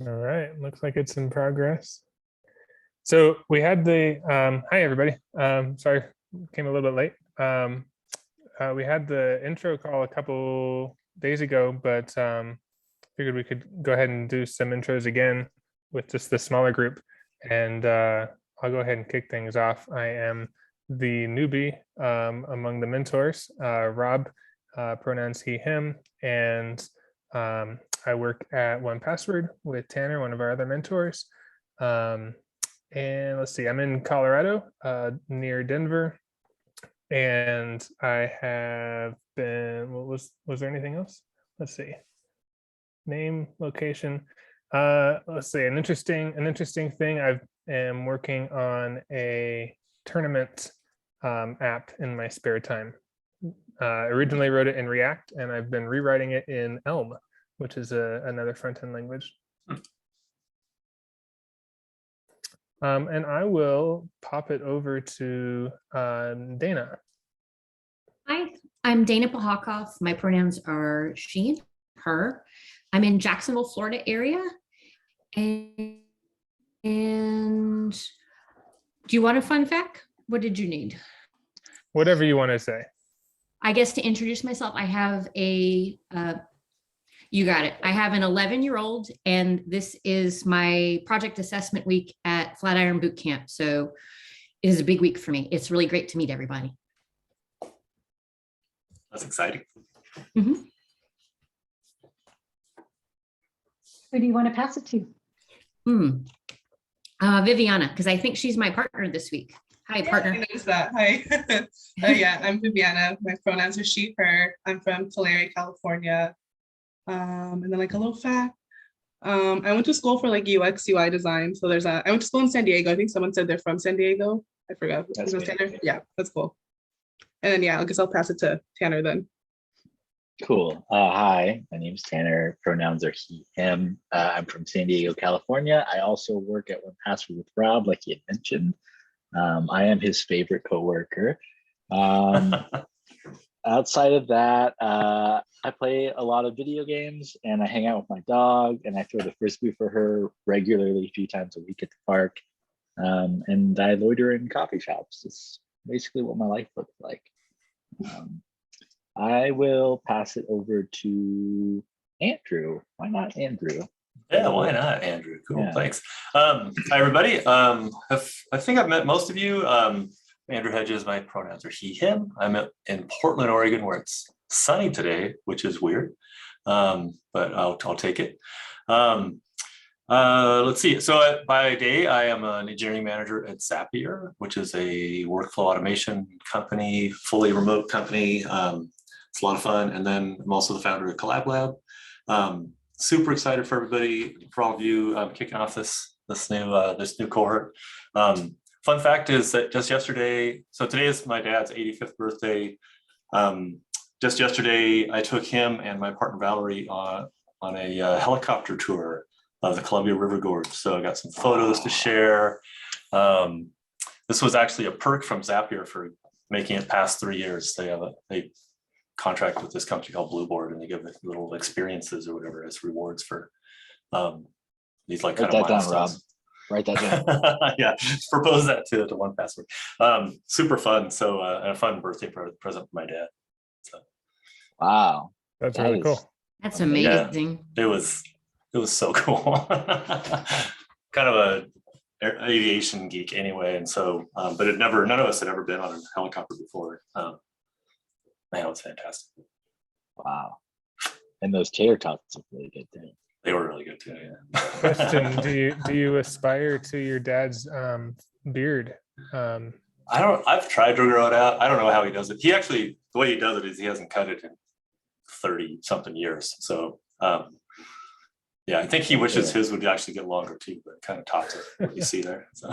All right, looks like it's in progress. So we had the, hi everybody. Sorry, came a little bit late. We had the intro call a couple days ago, but figured we could go ahead and do some intros again with just the smaller group. And I'll go ahead and kick things off. I am the newbie among the mentors, Rob, pronouns he, him, and I work at 1Password with Tanner, one of our other mentors. And let's see, I'm in Colorado, near Denver. And I have been, was there anything else? Let's see. Name, location. Let's see, an interesting thing. I am working on a tournament app in my spare time. Originally wrote it in React, and I've been rewriting it in Elm, which is another front-end language. And I will pop it over to Dana. Hi, I'm Dana Pahakoff. My pronouns are she, her. I'm in Jacksonville, Florida area. And do you want a fun fact? What did you need? Whatever you want to say. I guess to introduce myself, I have a, you got it. I have an 11-year-old, and this is my project assessment week at Flatiron Boot Camp. So it is a big week for me. It's really great to meet everybody. That's exciting. Mm-hmm. Who do you want to pass it to? Viviana, because I think she's my partner this week. Hi, partner. I noticed that. Hi. Yeah, I'm Viviana. My pronouns are she, her. I'm from Tulare, California. And then like a little fact. I went to school for like UX UI design. So I went to school in San Diego. I think someone said they're from San Diego. I forgot. Yeah, that's cool. And then yeah, I guess I'll pass it to Tanner then. Cool. Hi, my name is Tanner. Pronouns are he, him. I'm from San Diego, California. I also work at 1Password with Rob, like he had mentioned. I am his favorite coworker. Outside of that, I play a lot of video games, and I hang out with my dog, and I throw the frisbee for her regularly, a few times a week at the park. And I loiter in coffee shops. It's basically what my life looks like. I will pass it over to Andrew. Why not Andrew? Yeah, why not, Andrew? Cool, yeah. Thanks. Hi, everybody. I think I've met most of you. Andrew Hedges, my pronouns are he, him. I'm in Portland, Oregon, where it's sunny today, which is weird, but I'll take it. Let's see. So by day, I am an engineering manager at Zapier, which is a workflow automation company, fully remote company. It's a lot of fun. And then I'm also the founder of Collab Lab. Super excited for everybody, for all of you kicking off this new cohort. Fun fact is that just yesterday, so today is my dad's 85th birthday. Just yesterday, I took him and my partner Valerie on a helicopter tour of the Columbia River Gorge. So I got some photos to share. This was actually a perk from Zapier for making it past 3 years. They contract with this company called Blueboard, and they give little experiences or whatever as rewards for these like kind of milestones. Write that down. Yeah, propose that to 1Password. Super fun. So and a fun birthday present for my dad. So. Wow, that's really cool. That's amazing. Yeah, it was so cool. Kind of a aviation geek anyway, and so but none of us had ever been on a helicopter before. Man, it was fantastic. Wow. And those tater tots look really good too. They were really good too, yeah. Question, do you aspire to your dad's beard? I've tried to grow it out. I don't know how he does it. He actually, the way he does it is he hasn't cut it in 30 something years. So yeah, I think he wishes his would actually get longer too, but it kind of tops it, what you see there. So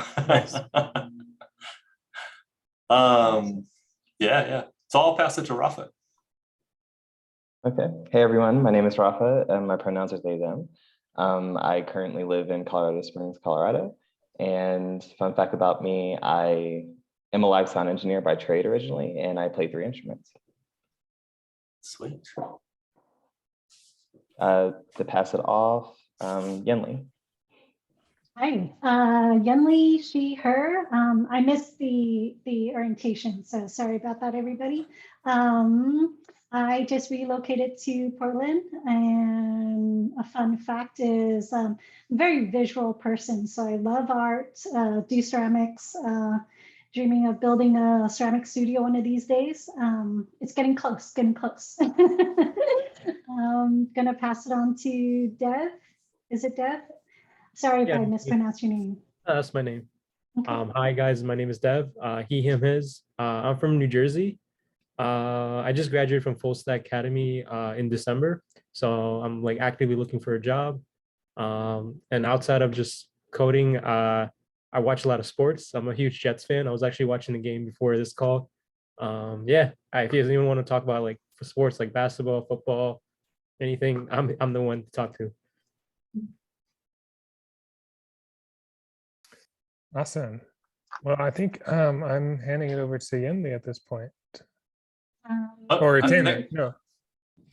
yeah. So I'll pass it to Rafa. Okay. Hey, everyone. My name is Rafa, and my pronouns are they, them. I currently live in Colorado Springs, Colorado. And fun fact about me, I am a live sound engineer by trade originally, and I play 3 instruments. Sweet. To pass it off, Yenli. Hi, Yenli, she, her. I missed the orientation, so sorry about that, everybody. I just relocated to Portland, and a fun fact is I'm a very visual person, so I love art, do ceramics, dreaming of building a ceramic studio one of these days. It's getting close, getting close. Gonna pass it on to Dev. Is it Dev? Sorry if Yeah, I mispronounced your name. that's my name. Okay. Hi guys, my name is Dev. He, him, his. I'm from New Jersey. I just graduated from Full Stack Academy in December, so I'm like actively looking for a job. And outside of just coding, I watch a lot of sports. I'm a huge Jets fan. I was actually watching the game before this call. Yeah, if you anyone want to talk about like for sports like basketball, football, anything, I'm the one to talk to. Awesome. Well, I think I'm handing it over to Yenli at this point. Or Taylor. No.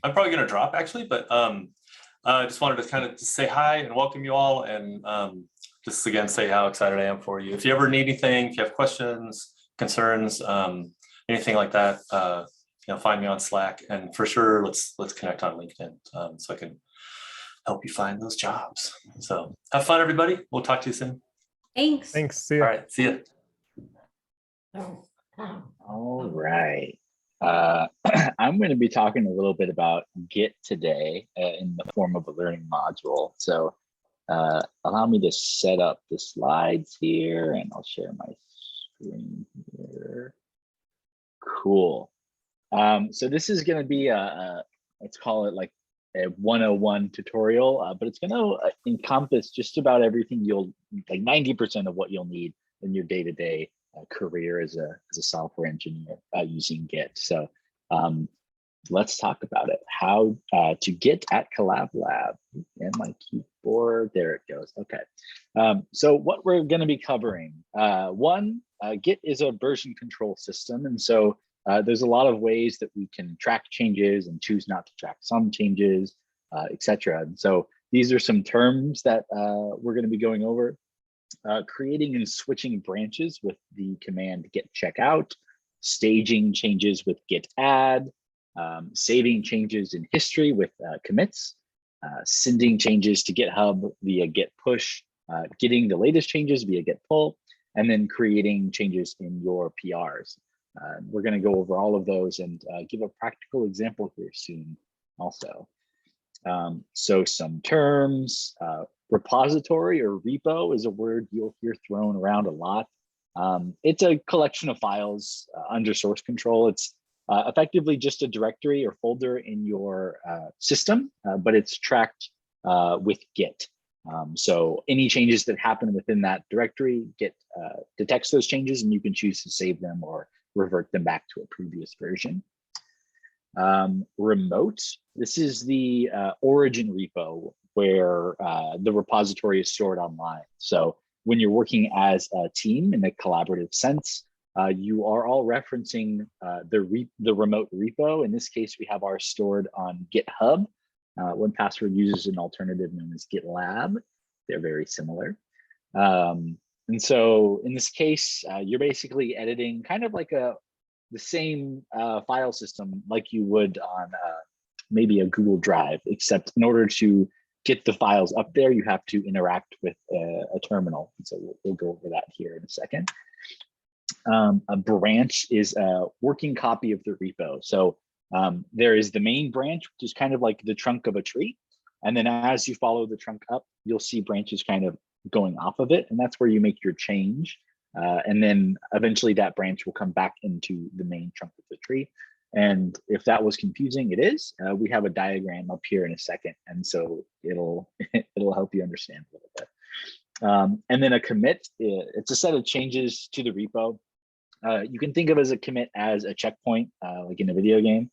I'm probably going to drop actually, but I just wanted to kind of just say hi and welcome you all, and just again say how excited I am for you. If you ever need anything, if you have questions, concerns, anything like that, find me on Slack, and for sure let's connect on LinkedIn so I can help you find those jobs. So have fun, everybody. We'll talk to you soon. Thanks. Thanks. See All ya. right, see ya. All right. I'm going to be talking a little bit about Git today in the form of a learning module. So allow me to set up the slides here, and I'll share my screen here. Cool. So this is going to be let's call it like a 101 tutorial, but it's going to encompass just about everything like 90% of what you'll need in your day-to-day career as a software engineer using Git. So let's talk about it. How to Git at Collab Lab. And my keyboard, there it goes. Okay. So what we're going to be covering. One, Git is a version control system. And so there's a lot of ways that we can track changes and choose not to track some changes, etc. And so these are some terms that we're going to be going over. Creating and switching branches with the command git checkout, staging changes with git add, saving changes in history with commits, sending changes to GitHub via git push, getting the latest changes via git pull, and then creating changes in your PRs. We're going to go over all of those and give a practical example here soon also. So some terms, repository or repo is a word you'll hear thrown around a lot. It's a collection of files under source control. It's effectively just a directory or folder in your system, but it's tracked with Git. So any changes that happen within that directory, Git detects those changes, and you can choose to save them or revert them back to a previous version. Remote, this is the origin repo where the repository is stored online. So when you're working as a team in a collaborative sense, you are all referencing the remote repo. In this case, we have ours stored on GitHub. 1Password uses an alternative known as GitLab. They're very similar. And so in this case, you're basically editing kind of like the same file system like you would on maybe a Google Drive, except in order to get the files up there, you have to interact with a terminal. And so we'll go over that here in a second. A branch is a working copy of the repo. So there is the main branch, which is kind of like the trunk of a tree. And then as you follow the trunk up, you'll see branches kind of going off of it. And that's where you make your change. And then eventually that branch will come back into the main trunk of the tree. And if that was confusing, it is. We have a diagram up here in a second. And so it'll help you understand a little bit. And then a commit, it's a set of changes to the repo. You can think of as a commit as a checkpoint, like in a video game.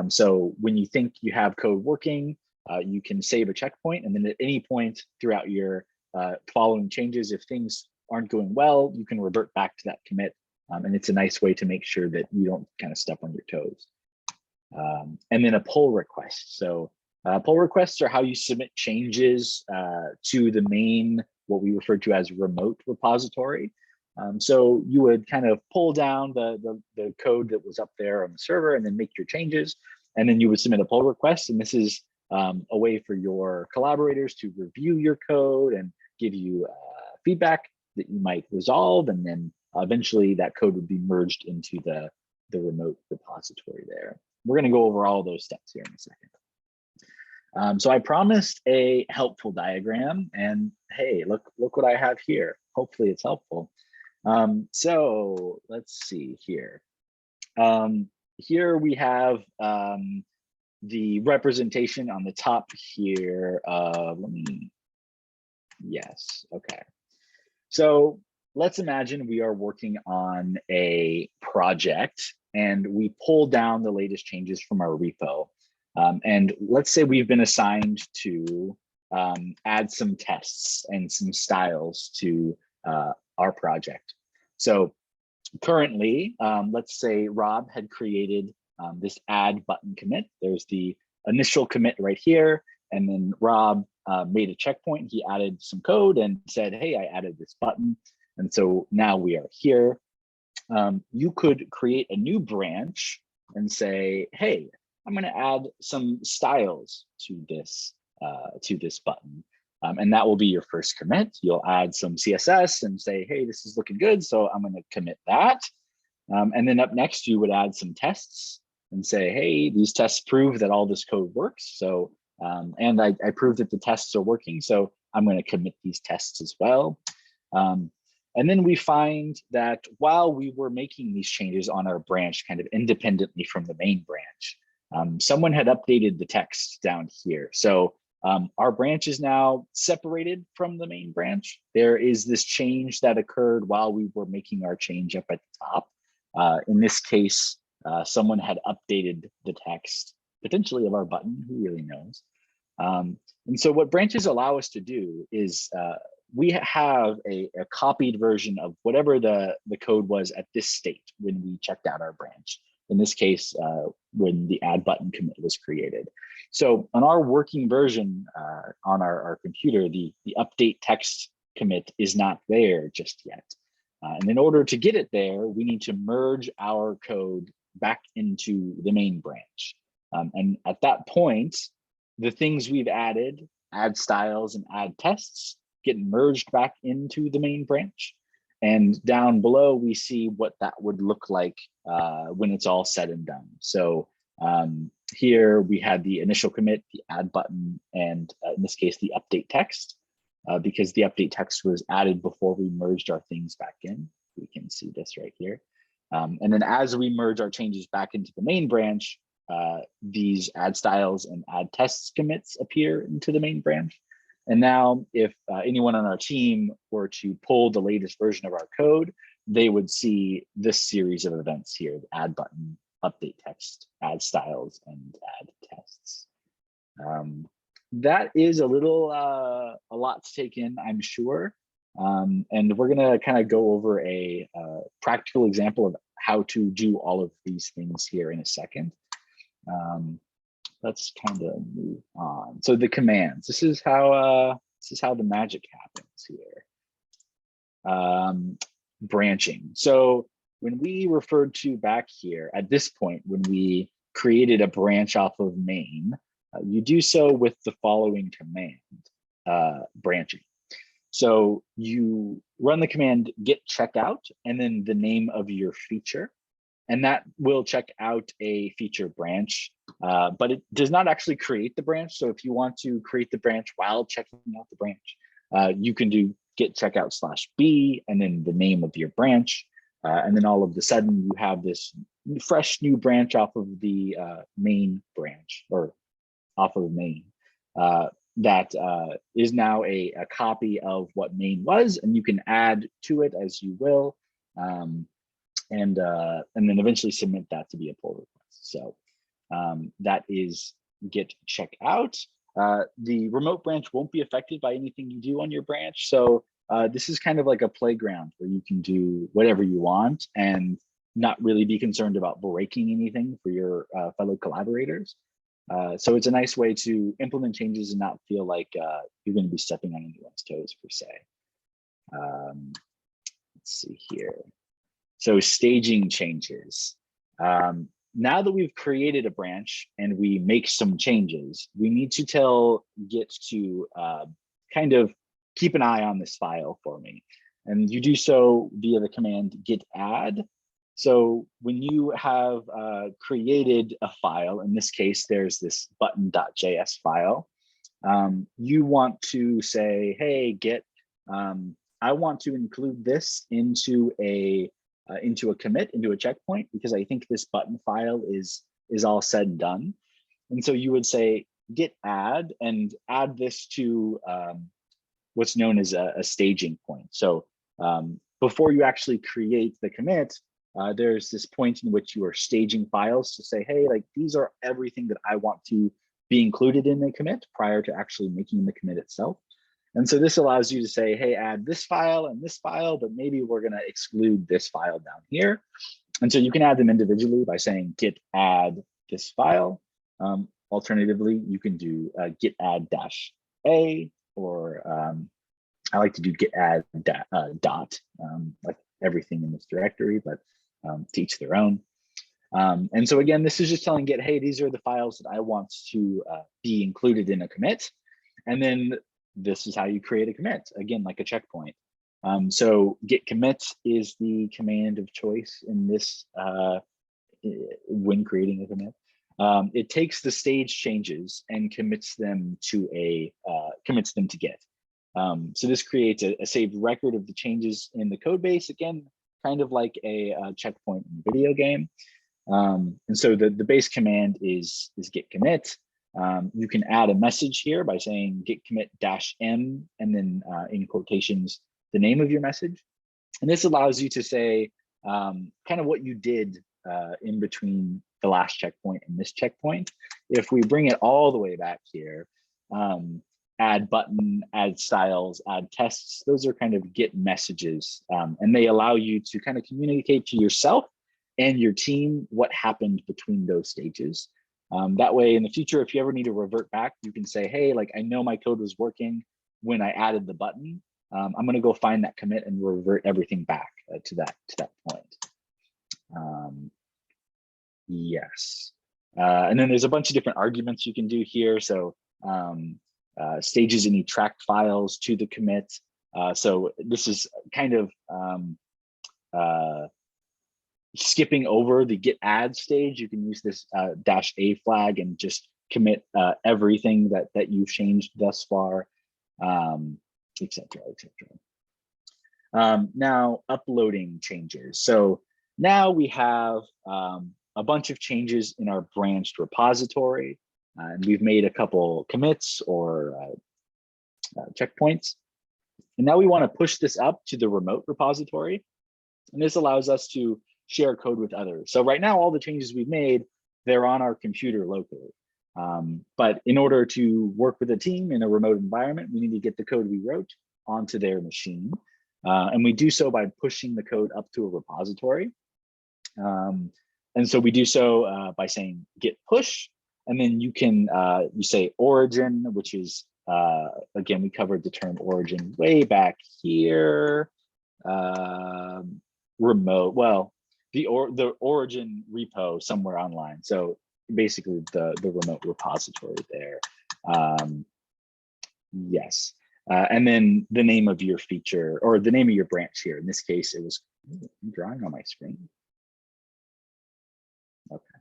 So when you think you have code working, you can save a checkpoint, and then at any point throughout your following changes, if things aren't going well, you can revert back to that commit. And it's a nice way to make sure that you don't kind of step on your toes. And then a pull request. So Pull requests are how you submit changes to the main, what we refer to as remote repository. So you would kind of pull down the code that was up there on the server and then make your changes. And then you would submit a pull request. And this is a way for your collaborators to review your code and give you feedback that you might resolve. And then eventually that code would be merged into the remote repository there. We're going to go over all those steps here in a second. So I promised a helpful diagram, and hey, look what I have here. Hopefully it's helpful. So let's see here. Here we have the representation on the top here. Yes, okay. So let's imagine we are working on a project and we pull down the latest changes from our repo. And let's say we've been assigned to add some tests and some styles to our project. So currently, let's say Rob had created this add button commit. There's the initial commit right here. And then Rob made a checkpoint. He added some code and said, hey, I added this button. And so now we are here. You could create a new branch and say, hey, I'm going to add some styles to this button. And that will be your first commit. You'll add some CSS and say, hey, this is looking good, so I'm going to commit that. And then up next, you would add some tests and say, hey, these tests prove that all this code works. So, and I proved that the tests are working, so I'm going to commit these tests as well. And then we find that while we were making these changes on our branch kind of independently from the main branch, someone had updated the text down here. So our branch is now separated from the main branch. There is this change that occurred while we were making our change up at the top. In this case, someone had updated the text, potentially of our button, who really knows. And so what branches allow us to do is we have a copied version of whatever the code was at this state when we checked out our branch. In this case, when the add button commit was created. So on our working version on our computer, the update text commit is not there just yet. And in order to get it there, we need to merge our code back into the main branch. And at that point, the things we've added, add styles and add tests, get merged back into the main branch. And down below, we see what that would look like when it's all said and done. So here we had the initial commit, the add button, and in this case, the update text, because the update text was added before we merged our things back in. We can see this right here. And then as we merge our changes back into the main branch, these add styles and add tests commits appear into the main branch. And now if anyone on our team were to pull the latest version of our code, they would see this series of events here: the add button, update text, add styles, and add tests. That is a lot to take in, I'm sure. And we're gonna kind of go over a practical example of how to do all of these things here in a second. Let's kind of move on. So the commands, this is how the magic happens here. Branching. So when we referred to back here at this point, when we created a branch off of main, you do so with the following command, branching. So you run the command git checkout and then the name of your feature. And that will check out a feature branch, but it does not actually create the branch. So if you want to create the branch while checking out the branch, you can do git checkout /b and then the name of your branch. And then all of a sudden you have this fresh new branch off of the main branch, or off of main, that is now a copy of what main was, and you can add to it as you will. And then eventually submit that to be a pull request. So that is git checkout. The remote branch won't be affected by anything you do on your branch. So this is kind of like a playground where you can do whatever you want and not really be concerned about breaking anything for your fellow collaborators. So it's a nice way to implement changes and not feel like you're going to be stepping on anyone's toes per se. Let's see here. So staging changes. Now that we've created a branch and we make some changes, we need to tell Git to kind of keep an eye on this file for me. And you do so via the command git add. So when you have created a file, in this case, there's this button.js file, you want to say, hey, Git, I want to include this into a commit, into a checkpoint, because I think this button file is all said and done. And so you would say git add and add this to what's known as a staging point. So before you actually create the commit, there's this point in which you are staging files to say, hey, like these are everything that I want to be included in the commit prior to actually making the commit itself. And so this allows you to say, hey, add this file and this file, but maybe we're going to exclude this file down here. And so you can add them individually by saying git add this file. Alternatively, you can do git add -a, or I like to do git add dot, like everything in this directory, but to each their own. And so again, this is just telling Git, hey, these are the files that I want to be included in a commit. And then this is how you create a commit, again, like a checkpoint. So git commit is the command of choice in this when creating a commit. It takes the stage changes and commits them to Git. So this creates a saved record of the changes in the code base, again, kind of like a checkpoint in a video game. And so the base command is git commit. You can add a message here by saying git commit -m and then in quotations, the name of your message. And this allows you to say kind of what you did in between the last checkpoint and this checkpoint. If we bring it all the way back here, add button, add styles, add tests, those are kind of Git messages. And they allow you to kind of communicate to yourself and your team what happened between those stages. That way in the future, if you ever need to revert back, you can say, hey, like I know my code was working when I added the button. I'm gonna go find that commit and revert everything back to that point. Yes. And then there's a bunch of different arguments you can do here. So stages any tracked files to the commit. So this is kind of skipping over the git add stage. You can use this -a flag and just commit everything that you've changed thus far, etc., etc. Now uploading changes. So now we have a bunch of changes in our branched repository. And we've made a couple commits or checkpoints. And now we want to push this up to the remote repository. And this allows us to share code with others. So right now, all the changes we've made, they're on our computer locally. But in order to work with a team in a remote environment, we need to get the code we wrote onto their machine. And we do so by pushing the code up to a repository. And so we do so by saying git push. And then you can, you say origin, which is, again, we covered the term origin way back here. Remote, well, the origin repo somewhere online. So basically the remote repository there. Yes. And then the name of your feature or the name of your branch here. In this case, it was I'm drawing on my screen. Okay.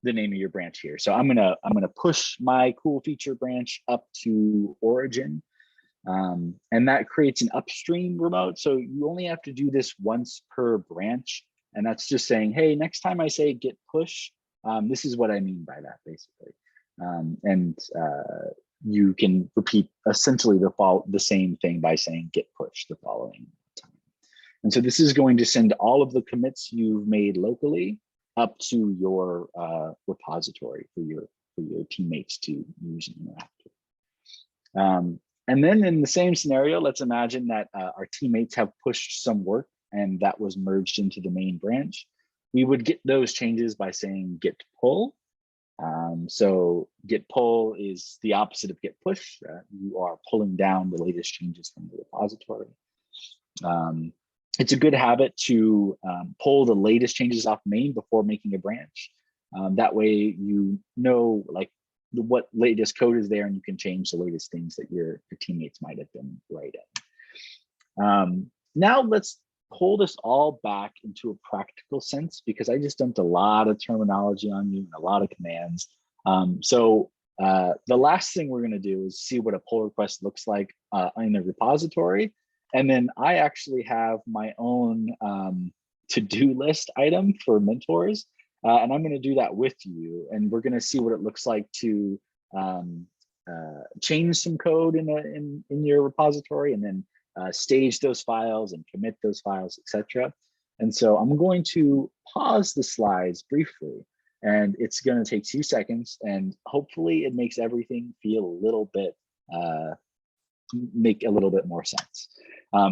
The name of your branch here. So I'm gonna push my cool feature branch up to origin. And that creates an upstream remote. So you only have to do this once per branch. And that's just saying, hey, next time I say git push, this is what I mean by that, basically. You can repeat essentially the same thing by saying git push the following time. And so this is going to send all of the commits you've made locally up to your repository for your teammates to use and interact with. And then in the same scenario, let's imagine that our teammates have pushed some work and that was merged into the main branch. We would get those changes by saying git pull. So git pull is the opposite of git push. You are pulling down the latest changes from the repository. It's a good habit to pull the latest changes off Maine before making a branch. That way you know like what latest code is there and you can change the latest things that your teammates might have been writing. Now let's pull this all back into a practical sense, because I just dumped a lot of terminology on you and a lot of commands. The last thing we're going to do is see what a pull request looks like in the repository. And then I actually have my own to-do list item for mentors. And I'm going to do that with you. And we're going to see what it looks like to change some code in your repository, and then stage those files and commit those files, etc. And so I'm going to pause the slides briefly, and it's going to take 2 seconds, and hopefully it makes everything feel a little bit, make a little bit more sense.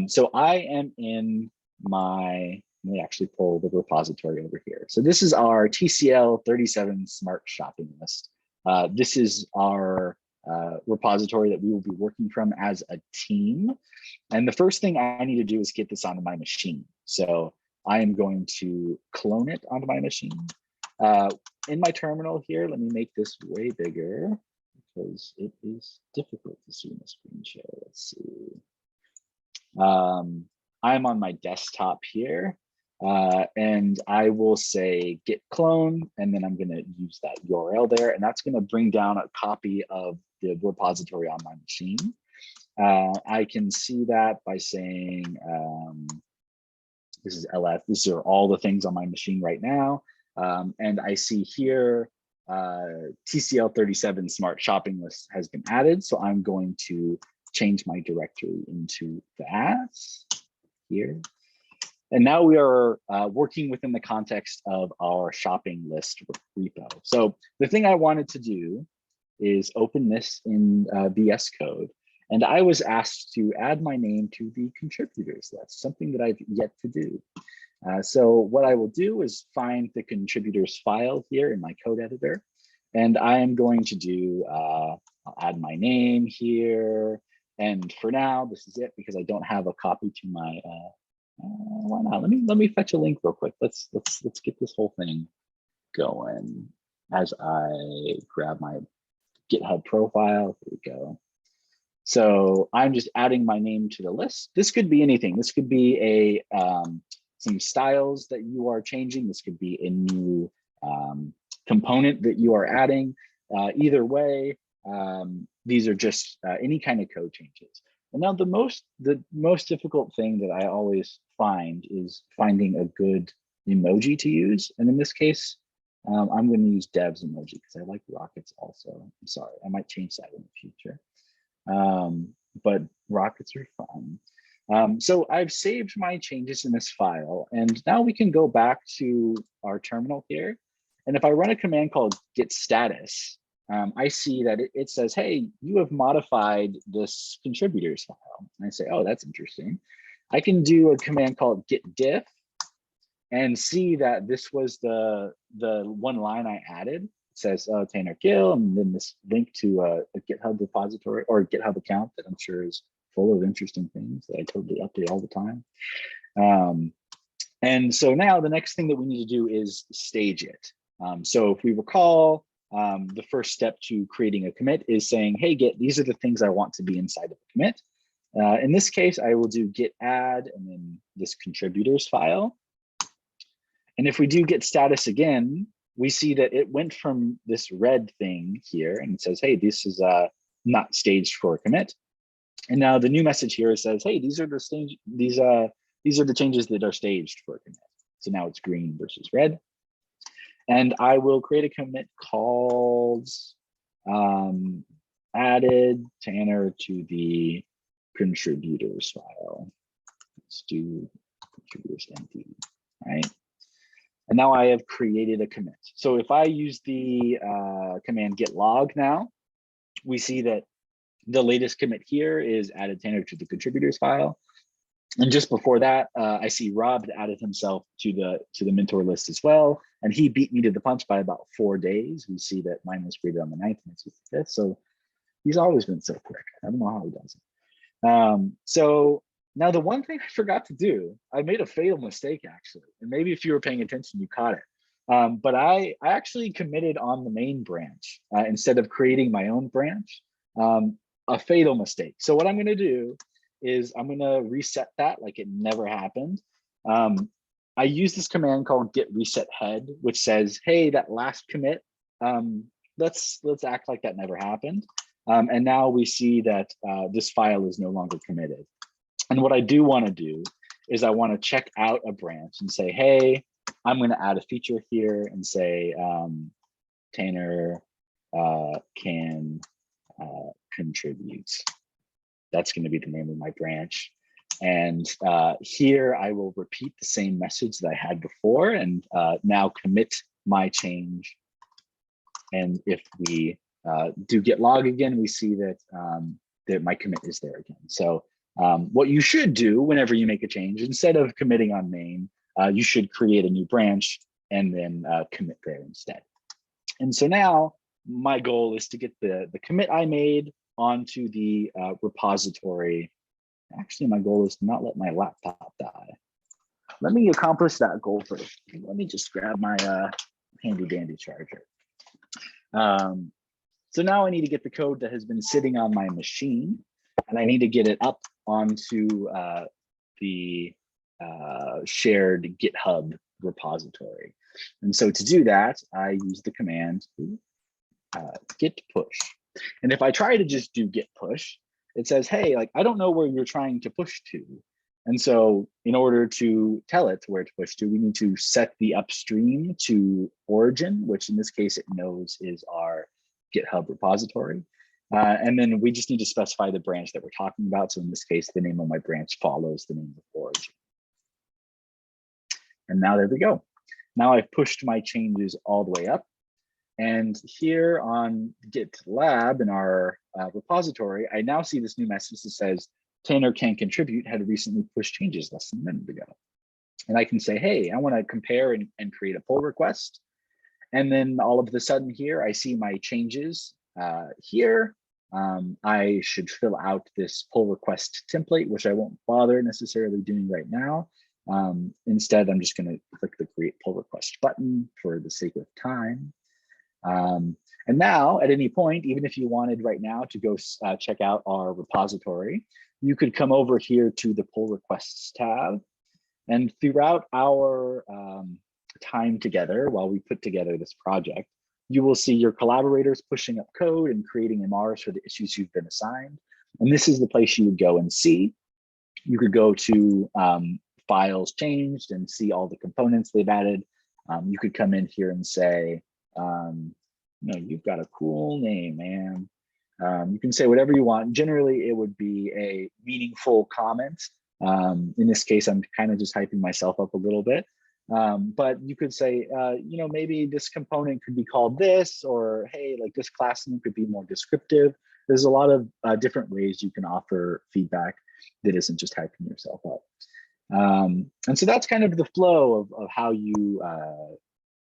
So I am in my, let me actually pull the repository over here. So this is our TCL-37 smart shopping list. This is our repository that we will be working from as a team. And the first thing I need to do is get this onto my machine. So I am going to clone it onto my machine. In my terminal here, let me make this way bigger because it is difficult to see in the screen share. Let's see. I'm on my desktop here. And I will say git clone, and then I'm going to use that URL there, and that's going to bring down a copy of the repository on my machine. I can see that by saying, this is LF, these are all the things on my machine right now. And I see here, TCL-37 smart shopping list has been added. So I'm going to change my directory into that here. And now we are working within the context of our shopping list repo. So the thing I wanted to do is open this in VS Code. And I was asked to add my name to the contributors list, something that I've yet to do. So what I will do is find the contributors file here in my code editor. And I am going to do, I'll add my name here. And for now, this is it because I don't have a copy to my, why not? Let me fetch a link real quick. Let's get this whole thing going as I grab my GitHub profile. Here we go. So I'm just adding my name to the list. This could be anything. This could be a some styles that you are changing. This could be a new component that you are adding. Either way, these are just any kind of code changes. And now the most difficult thing that I always find is finding a good emoji to use. And in this case, I'm going to use Dev's emoji because I like rockets also. I'm sorry, I might change that in the future. But rockets are fun. So I've saved my changes in this file, and now we can go back to our terminal here. And if I run a command called git status, I see that it says, hey, you have modified this contributors file. And I say, oh, that's interesting. I can do a command called git diff and see that this was the one line I added. It says Tanner Gill, and then this link to a GitHub repository or a GitHub account that I'm sure is full of interesting things that I totally update all the time. And so now the next thing that we need to do is stage it. So if we recall, the first step to creating a commit is saying, hey, Git, these are the things I want to be inside of the commit. In this case, I will do git add and then this contributors file. And if we do git status again, we see that it went from this red thing here and it says, hey, this is not staged for a commit. And now the new message here says, hey, these are the changes that are staged for a commit. So now it's green versus red. And I will create a commit called added Tanner to the contributors file. Let's do contributors empty, right? And now I have created a commit. So if I use the command git log now, we see that the latest commit here is added Tanner to the contributors file. And just before that, I see Rob had added himself to the mentor list as well. And he beat me to the punch by about 4 days. We see that mine was created on the 9th and it's the 5th. So he's always been so quick. I don't know how he does it. So now the one thing I forgot to do, I made a fatal mistake actually. And maybe if you were paying attention, you caught it. But I actually committed on the main branch instead of creating my own branch. A fatal mistake. So what I'm going to do is I'm going to reset that like it never happened. I use this command called git reset head, which says, hey, that last commit, let's act like that never happened. And now we see that this file is no longer committed. And what I do want to do is I want to check out a branch and say, hey, I'm going to add a feature here and say Tanner can contribute. That's going to be the name of my branch. And here I will repeat the same message that I had before and now commit my change. And if we do git log again, we see that, that my commit is there again. So what you should do whenever you make a change, instead of committing on main, you should create a new branch and then commit there instead. And so now my goal is to get the commit I made onto the repository. Actually, my goal is to not let my laptop die. Let me accomplish that goal first. Let me just grab my handy dandy charger. So now I need to get the code that has been sitting on my machine, and I need to get it up onto the shared GitHub repository. And so to do that, I use the command git push. And if I try to just do git push, it says, hey, like, I don't know where you're trying to push to. And so in order to tell it where to push to, we need to set the upstream to origin, which in this case it knows is our GitHub repository. And then we just need to specify the branch that we're talking about. So in this case, the name of my branch follows the name of origin. And now there we go. Now I've pushed my changes all the way up. And here on GitLab in our repository, I now see this new message that says, Tanner can contribute had recently pushed changes less than a minute ago. And I can say, hey, I want to compare and create a pull request. And then all of a sudden here, I see my changes here. I should fill out this pull request template, which I won't bother necessarily doing right now. Instead, I'm just going to click the create pull request button for the sake of time. And now at any point, even if you wanted right now to go check out our repository, you could come over here to the pull requests tab. And throughout our time together, while we put together this project, you will see your collaborators pushing up code and creating MRs for the issues you've been assigned. And this is the place you would go and see. You could go to files changed and see all the components they've added. You could come in here and say, you know, you've got a cool name, man. You can say whatever you want. Generally, it would be a meaningful comment. In this case, I'm kind of just hyping myself up a little bit. But you could say, you know, maybe this component could be called this, or hey, like this class name could be more descriptive. There's a lot of different ways you can offer feedback that isn't just hyping yourself up. And so that's kind of the flow of how you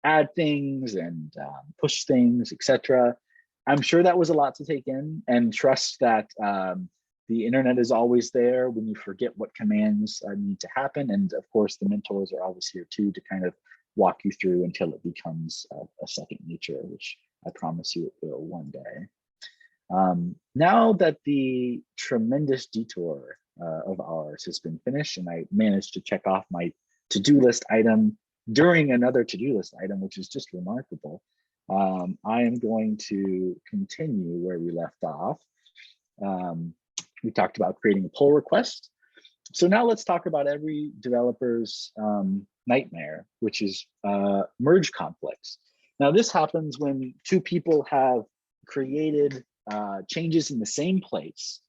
add things and push things, etc. I'm sure that was a lot to take in, and trust that the internet is always there when you forget what commands need to happen. And of course, the mentors are always here too to kind of walk you through until it becomes a second nature, which I promise you it will one day. Now that the tremendous detour of ours has been finished, and I managed to check off my to-do list item during another to-do list item, which is just remarkable, I am going to continue where we left off. We talked about creating a pull request. So now let's talk about every developer's nightmare, which is merge conflicts. Now this happens when two people have created changes in the same place.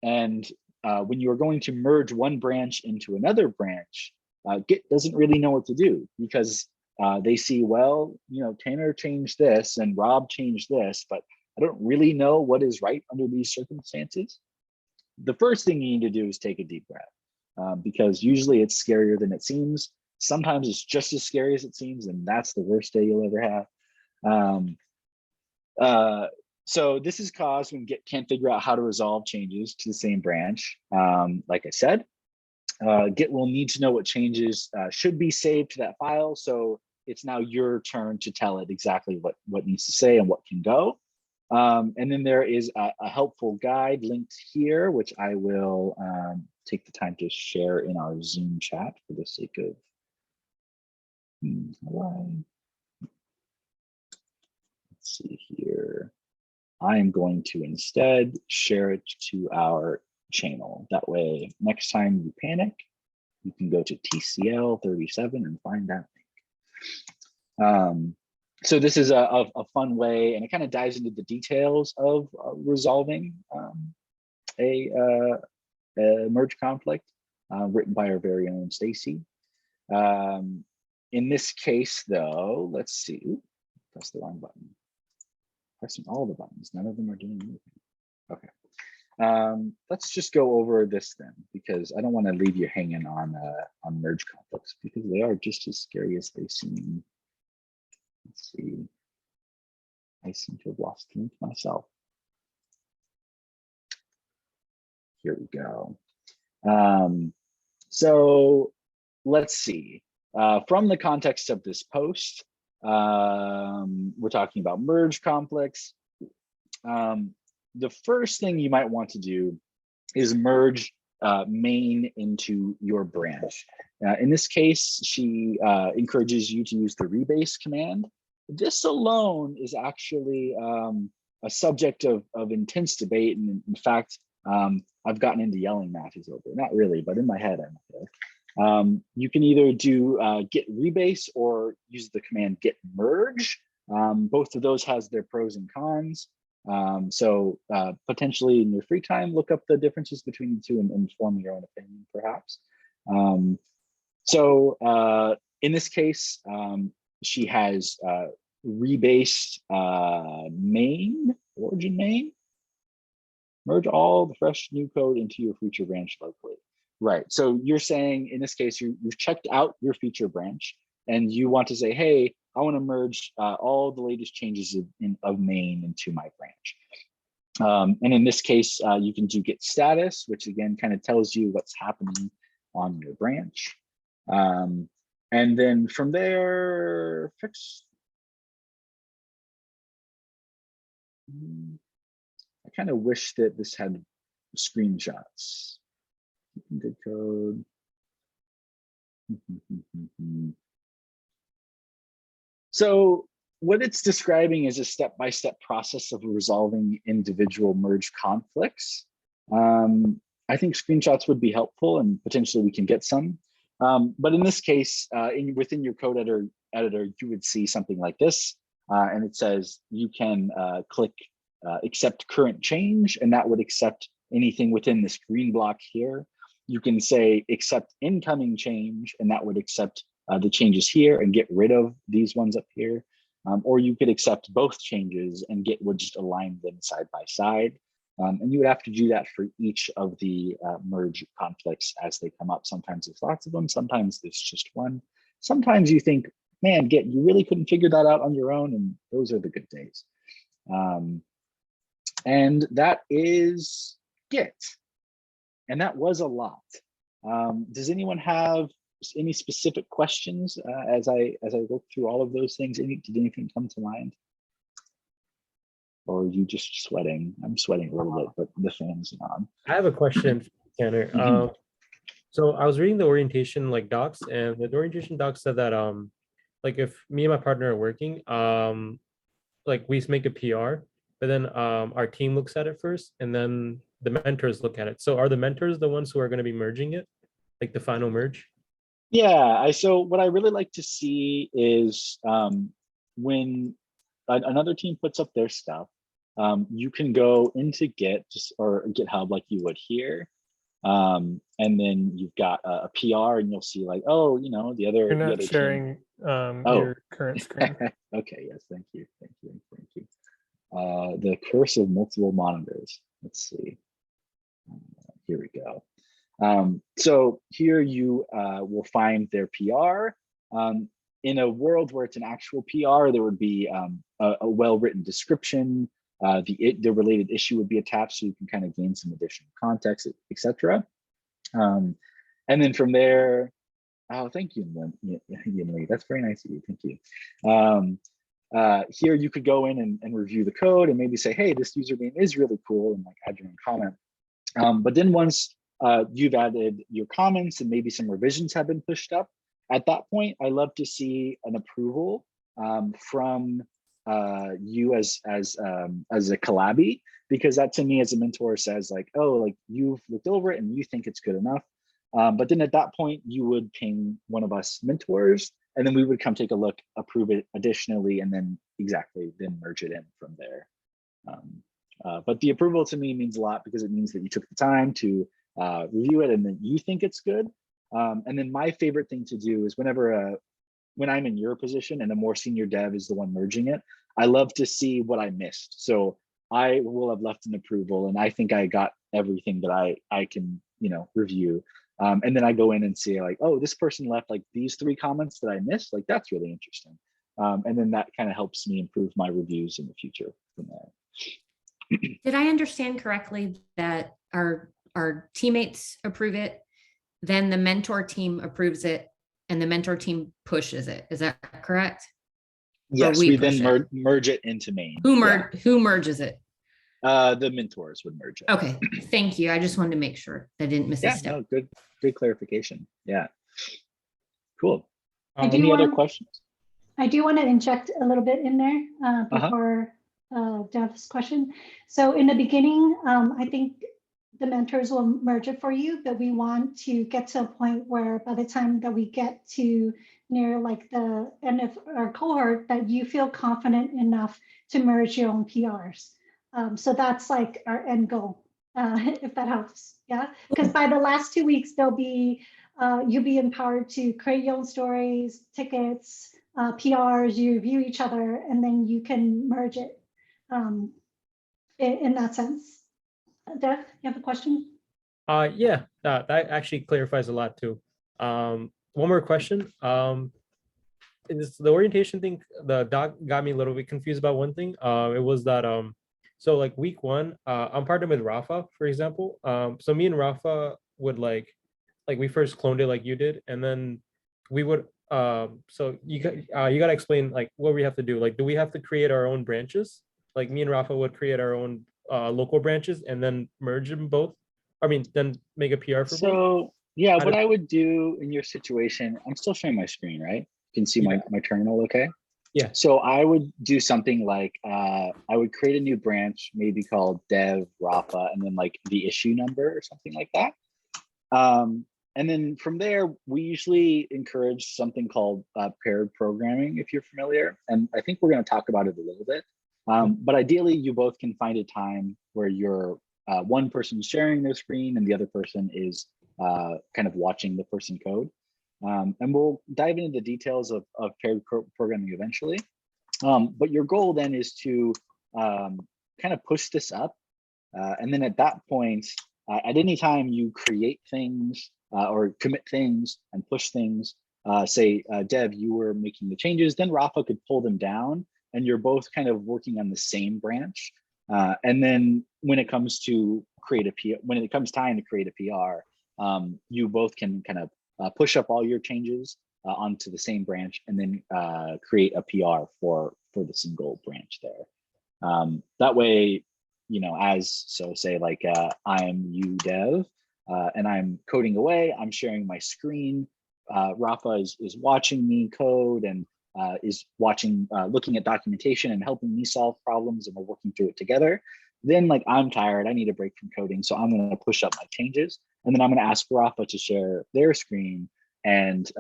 And when you're going to merge one branch into another branch, Git doesn't really know what to do, because they see, well, you know, Tanner changed this and Rob changed this, but I don't really know what is right under these circumstances. The first thing you need to do is take a deep breath. because usually it's scarier than it seems. Sometimes it's just as scary as it seems, and that's the worst day you'll ever have. So this is caused when Git can't figure out how to resolve changes to the same branch. Like I said, Git will need to know what changes should be saved to that file. So it's now your turn to tell it exactly what needs to say and what can go. And then there is a helpful guide linked here, which I will take the time to share in our Zoom chat for the sake of let's see here. I am going to instead share it to our channel. That way, next time you panic, you can go to TCL-37 and find that link. So this is a fun way, and it kind of dives into the details of resolving a merge conflict written by our very own Stacy. In this case, though, let's see. Ooh, press the wrong button. Pressing all the buttons. None of them are doing anything. Okay. Let's just go over this then, because I don't want to leave you hanging on merge conflicts, because they are just as scary as they seem. Let's see. I seem to have lost the link myself. Here we go. So let's see. From the context of this post, we're talking about merge conflicts. The first thing you might want to do is merge Maine into your branch. In this case, she encourages you to use the rebase command. This alone is actually a subject of intense debate. And in fact, I've gotten into yelling matches over it. Not really, but in my head, I'm okay. You can either do git rebase or use the command git merge. Both of those has their pros and cons. So potentially in your free time, look up the differences between the two and form your own opinion, perhaps. In this case, she has rebased Maine, origin Maine. Merge all the fresh new code into your feature branch locally. Right, so you're saying in this case, you've checked out your feature branch and you want to say, hey, I want to merge all the latest changes of Maine into my branch. And in this case, you can do git status, which again kind of tells you what's happening on your branch. And then from there, fix. I kind of wish that this had screenshots. Good code. So what it's describing is a step-by-step process of resolving individual merge conflicts. I think screenshots would be helpful, and potentially we can get some. But in this case, within your code editor, you would see something like this, and it says you can click accept current change, and that would accept anything within this green block here. You can say accept incoming change, and that would accept the changes here and get rid of these ones up here. Or you could accept both changes and Git would just align them side by side. And you would have to do that for each of the merge conflicts as they come up. Sometimes there's lots of them, sometimes there's just one. Sometimes you think, man, Git, you really couldn't figure that out on your own, and those are the good days. And that is Git. And that was a lot. Does anyone have any specific questions as I look through all of those things? Did anything come to mind? Or are you just sweating? I'm sweating a little bit, but the fan's on. I have a question, Tanner. So I was reading the orientation docs, and the orientation docs said that like if me and my partner are working, like we make a PR, but then our team looks at it first, and then the mentors look at it. So are the mentors the ones who are going to be merging it, like the final merge? Yeah, so what I really like to see is when another team puts up their stuff, you can go into Git or GitHub like you would here. And then you've got a PR and you'll see like, oh, you know, the other. You're not the other sharing your current screen. Okay, yes, thank you. The curse of multiple monitors. Let's see. Here we go. So here you will find their PR. In a world where it's an actual PR, there would be a well-written description. The related issue would be attached, so you can kind of gain some additional context, etc. And then from there, oh, thank you, Yinli. That's very nice of you. Thank you. Here you could go in and review the code and maybe say, hey, this username is really cool, and like add your own comment. But then once you've added your comments and maybe some revisions have been pushed up, at that point, I love to see an approval from you as a collabie, because that to me as a mentor says like, oh, like you've looked over it and you think it's good enough. But then at that point, you would ping one of us mentors, and then we would come take a look, approve it additionally, and then then merge it in from there. But the approval to me means a lot, because it means that you took the time to review it and then you think it's good. And then my favorite thing to do is when I'm in your position and a more senior dev is the one merging it, I love to see what I missed. So I will have left an approval and I think I got everything that I can, review. And then I go in and see like, oh, this person left like these 3 comments that I missed. Like, that's really interesting. And then that kind of helps me improve my reviews in the future from there. Did I understand correctly that our teammates approve it, then the mentor team approves it, and the mentor team pushes it? Is that correct? Yes, we then merge it into Maine. Who merges it? The mentors would merge it. Okay, thank you. I just wanted to make sure I didn't miss a step. No, good clarification. Yeah, cool. Any other questions? I do want to inject a little bit in there before Dev's question. So in the beginning, I think the mentors will merge it for you, but we want to get to a point where by the time that we get to near like the end of our cohort, that you feel confident enough to merge your own PRs. So that's like our end goal, if that helps. Yeah, because by the last 2 weeks, there'll be you'll be empowered to create your own stories, tickets, PRs, you review each other, and then you can merge it in that sense. Dev, you have a question? Yeah, that actually clarifies a lot too. One more question. Is the orientation thing, the doc got me a little bit confused about one thing. It was that so like week 1, I'm partnered with Rafa, for example. So me and Rafa would like we first cloned it like you did, and then we would so you gotta explain like what we have to do. Like, do we have to create our own branches? Like me and Rafa would create our own local branches and then merge them both. I mean, then make a PR for both. So yeah, what I would do in your situation, I'm still sharing my screen, right? You can see my terminal, okay? Yeah. So I would do something like I would create a new branch, maybe called Dev Rafa, and then like the issue number or something like that. And then from there, we usually encourage something called paired programming, if you're familiar. And I think we're going to talk about it a little bit. But ideally, you both can find a time where you're one person sharing their screen and the other person is kind of watching the person code. And we'll dive into the details of paired programming eventually. But your goal then is to kind of push this up. And then at that point, at any time you create things or commit things and push things, say, Dev, you were making the changes, then Rafa could pull them down and you're both kind of working on the same branch. And then when it comes to when it comes time to create a PR, you both can kind of push up all your changes onto the same branch and then create a PR for the single branch there. That way, say like I'm you, Dev, and I'm coding away, I'm sharing my screen. Rafa is watching me code and is looking at documentation and helping me solve problems, and we're working through it together. Then like I'm tired, I need a break from coding, so I'm going to push up my changes, and then I'm going to ask Rafa to share their screen and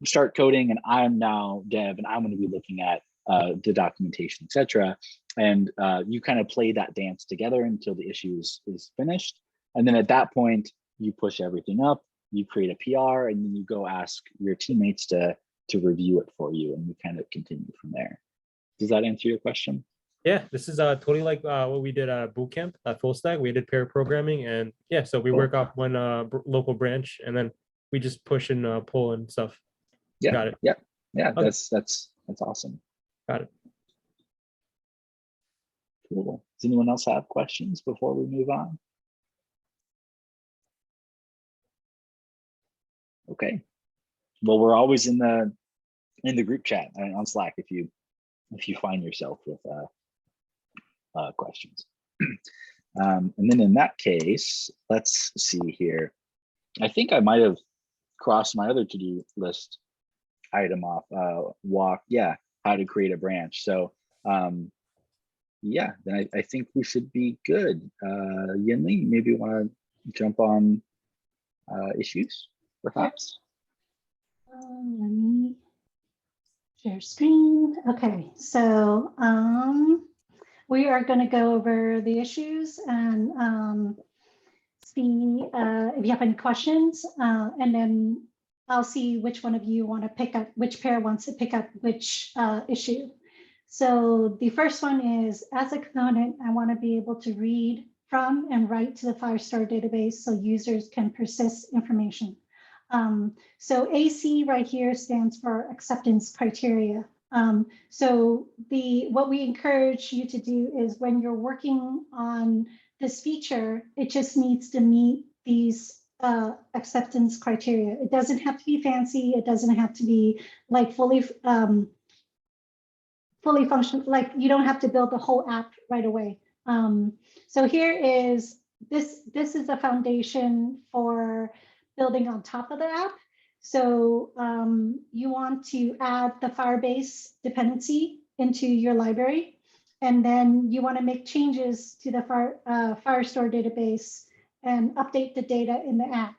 start coding. And I'm now Dev, and I'm going to be looking at the documentation, etc. And you kind of play that dance together until the issue is finished. And then at that point, you push everything up, you create a PR, and then you go ask your teammates to review it for you, and we kind of continue from there. Does that answer your question? Yeah, this is totally like what we did at boot camp at Full Stack. We did pair programming, and yeah, so we work off one local branch, and then we just push and pull and stuff. Yeah, Got it. yeah, yeah. Okay. That's awesome. Got it. Cool. Does anyone else have questions before we move on? Okay. Well, we're always in the group chat on Slack if you find yourself with questions. And then in that case, let's see here. I think I might have crossed my other to-do list item off. How to create a branch. So yeah, then I think we should be good. Yinli, maybe you want to jump on issues, perhaps? Let me share screen. Okay, so we are going to go over the issues and see if you have any questions, and then I'll see which one of you want to pick up, which pair wants to pick up which issue. So the first one is, as a component, I want to be able to read from and write to the Firestore database so users can persist information. So AC right here stands for acceptance criteria. So what we encourage you to do is when you're working on this feature, it just needs to meet these acceptance criteria. It doesn't have to be fancy. It doesn't have to be like fully functional. Like you don't have to build the whole app right away. So here is this is a foundation for building on top of the app. So you want to add the Firebase dependency into your library, and then you want to make changes to the Firestore database and update the data in the app.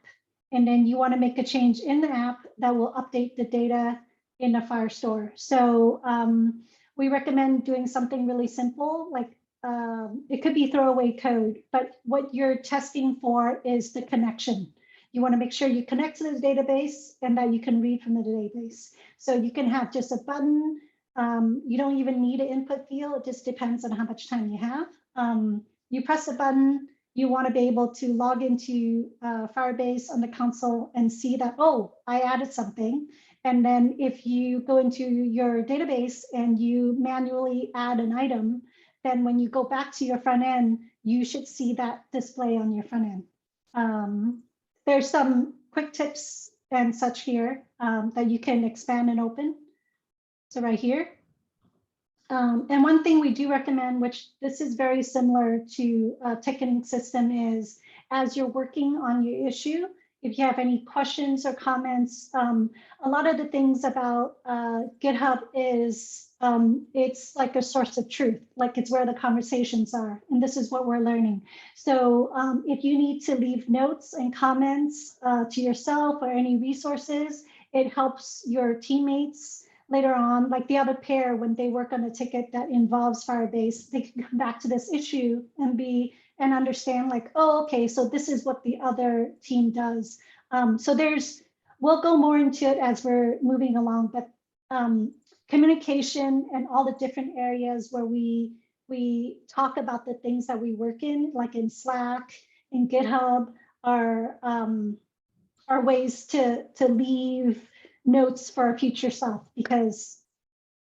And then you want to make a change in the app that will update the data in the Firestore. So we recommend doing something really simple, like it could be throwaway code, but what you're testing for is the connection. You want to make sure you connect to the database and that you can read from the database. So you can have just a button. You don't even need an input field. It just depends on how much time you have. You press a button. You want to be able to log into Firebase on the console and see that, oh, I added something. And then if you go into your database and you manually add an item, then when you go back to your front end, you should see that display on your front end. There's some quick tips and such here that you can expand and open. So right here. And one thing we do recommend, which this is very similar to a ticketing system, is as you're working on your issue, if you have any questions or comments, a lot of the things about GitHub is it's like a source of truth, like it's where the conversations are. And this is what we're learning. So if you need to leave notes and comments to yourself or any resources, it helps your teammates later on, like the other pair, when they work on a ticket that involves Firebase, they can come back to this issue and understand like, oh, okay, so this is what the other team does. So we'll go more into it as we're moving along, but communication and all the different areas where we talk about the things that we work in, like in Slack, in GitHub, are ways to leave notes for our future self, because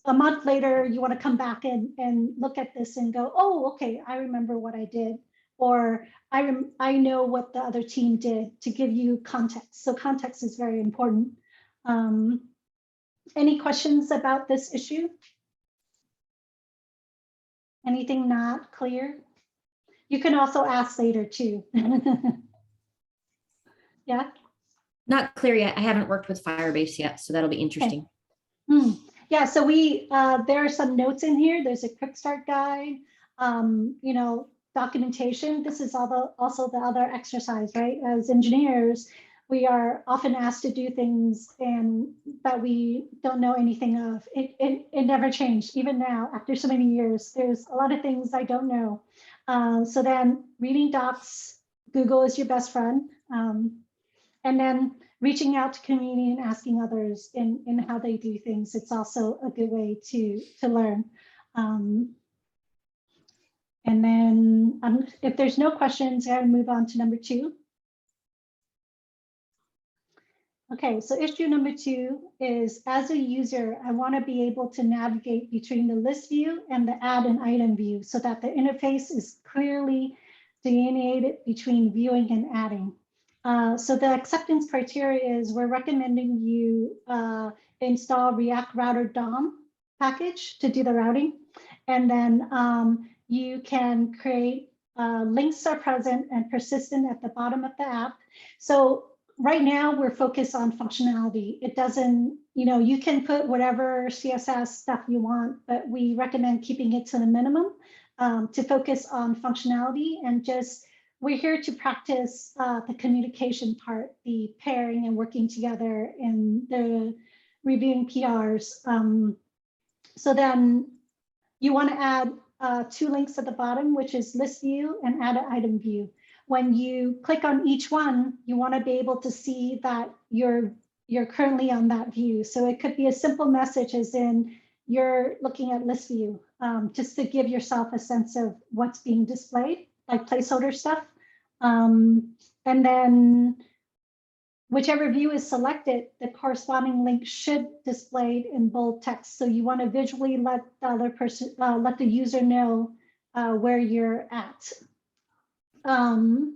a month later you want to come back and look at this and go, oh, okay, I remember what I did, or I know what the other team did, to give you context. So context is very important. Any questions about this issue? Anything not clear? You can also ask later too. Yeah. Not clear yet. I haven't worked with Firebase yet, so that'll be interesting. Okay. Yeah, so there are some notes in here. There's a quick start guide, documentation. This is also the other exercise, right? As engineers, we are often asked to do things and that we don't know anything of. It never changed. Even now, after so many years, there's a lot of things I don't know. So then reading docs, Google is your best friend. And then reaching out to community and asking others in how they do things. It's also a good way to learn. And then if there's no questions, I'll move on to number 2. Okay, so issue number 2 is, as a user, I want to be able to navigate between the list view and the add an item view so that the interface is clearly delineated between viewing and adding. So the acceptance criteria is we're recommending you install React Router DOM package to do the routing. And then you can create links are present and persistent at the bottom of the app. So right now we're focused on functionality. It doesn't, you can put whatever CSS stuff you want, but we recommend keeping it to the minimum to focus on functionality and just, we're here to practice the communication part, the pairing and working together and the reviewing PRs. So then you want to add 2 links at the bottom, which is list view and add an item view. When you click on each one, you want to be able to see that you're currently on that view. So it could be a simple message as in you're looking at list view, just to give yourself a sense of what's being displayed, like placeholder stuff. And then whichever view is selected, the corresponding link should display in bold text. So you want to visually let the other person, let the user know where you're at. And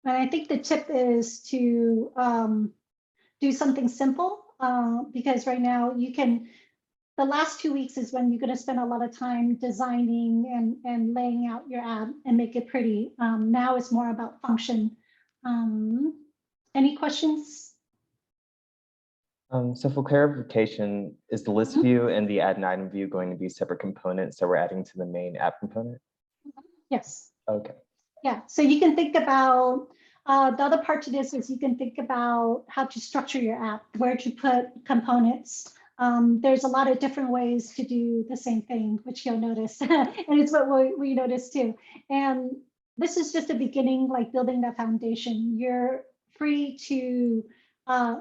I think the tip is to do something simple because right now you can, the last 2 weeks is when you're going to spend a lot of time designing and laying out your app and make it pretty. Now it's more about function. Any questions? So for clarification, is the list view and the add an item view going to be separate components that we're adding to the main app component? Yes. Okay. Yeah, so you can think about, the other part to this is you can think about how to structure your app, where to put components. There's a lot of different ways to do the same thing, which you'll notice, and it's what we noticed too. And this is just the beginning, like building that foundation. You're free to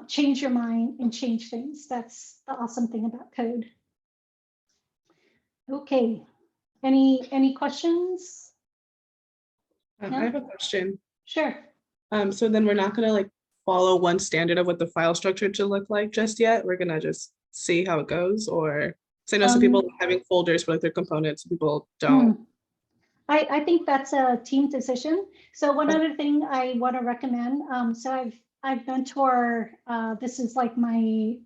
change your mind and change things. That's the awesome thing about code. Okay, any questions? I have a question. Sure. So then we're not gonna like follow one standard of what the file structure should look like just yet. We're gonna just see how it goes, or so I know some people having folders for like their components, people don't. I think that's a team decision. So one other thing I want to recommend. So I've mentored. This is like my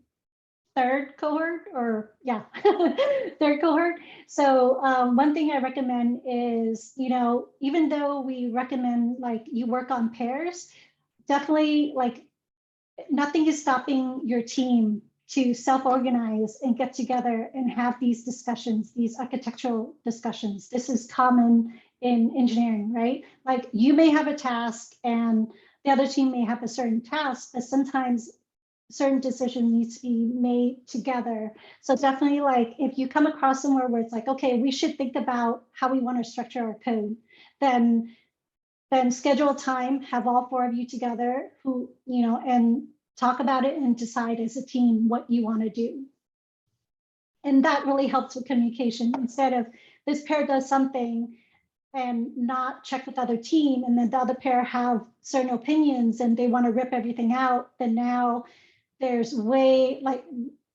3rd cohort, or yeah, 3rd cohort. So one thing I recommend is, even though we recommend like you work on pairs, definitely like nothing is stopping your team to self-organize and get together and have these discussions, these architectural discussions. This is common in engineering, right? Like you may have a task and the other team may have a certain task, but sometimes certain decision needs to be made together. So definitely like if you come across somewhere where it's like, okay, we should think about how we want to structure our code, then schedule time, have all 4 of you together who, and talk about it and decide as a team what you want to do. And that really helps with communication. Instead of this pair does something and not check with the other team, and then the other pair have certain opinions and they want to rip everything out, then now there's